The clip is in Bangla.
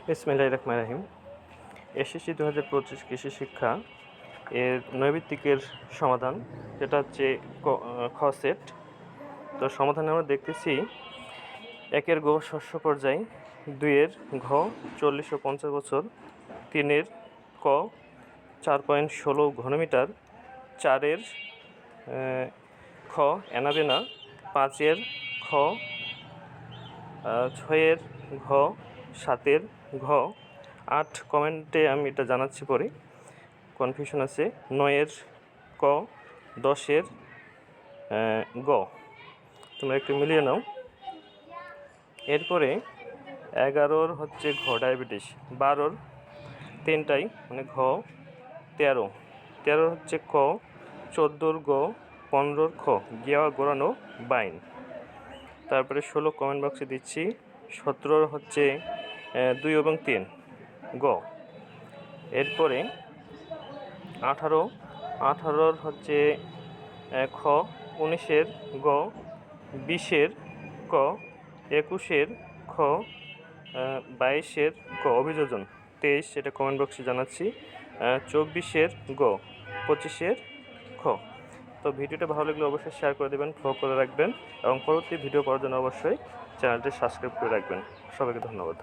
বিসমিল্লাহির রহমানির রহিম। এসএসসি 2025 কৃষি শিক্ষা এর নৈমিত্তিকের সমাধান, যেটা হচ্ছে খ সেট। তো সমাধানে আমরা দেখতেছি 1-এর গ শস্য পর্যায়, 2-এর ঘ 40 ও 50 বছর, 3-এর ক 4.16 ঘনমিটার, 4-এর খ এনাবেনা, 5-এর খ, 6-এর ঘ, 7-এর ঘ। 8 কমেন্টে আমি এটা জানাচ্ছি পরে, কনফিউশন আছে। 9-এর ক, 10-এর গ। তোমরা একটু মিলিয়ে নাও। এরপরে 11-র হচ্ছে ঘ ডায়াবেটিস, 12-র 3টাই মানে ঘ, 13 হচ্ছে ক, 14-র গ, 15-র খ, গিয়া গোড়ানো বাইন। তারপরে 16 কমেন্ট বক্সে দিচ্ছি। 17-র হচ্ছে 2 এবং 3 গ। এরপরে 18-র হচ্ছে খ, 19-এর গ, 20-এর ক, 21-এর খ, 22-এর ক অভিযোজন, 23 এটা কমেন্ট বক্সে জানাচ্ছি, 24-এর গ, 25-এর খ। তো ভিডিওটা ভালো লাগলে অবশ্যই শেয়ার করে দেবেন, ফলো করে রাখবেন এবং পরবর্তী ভিডিও পাওয়ার জন্য অবশ্যই চ্যানেলটি সাবস্ক্রাইব করে রাখবেন। সবাইকে ধন্যবাদ।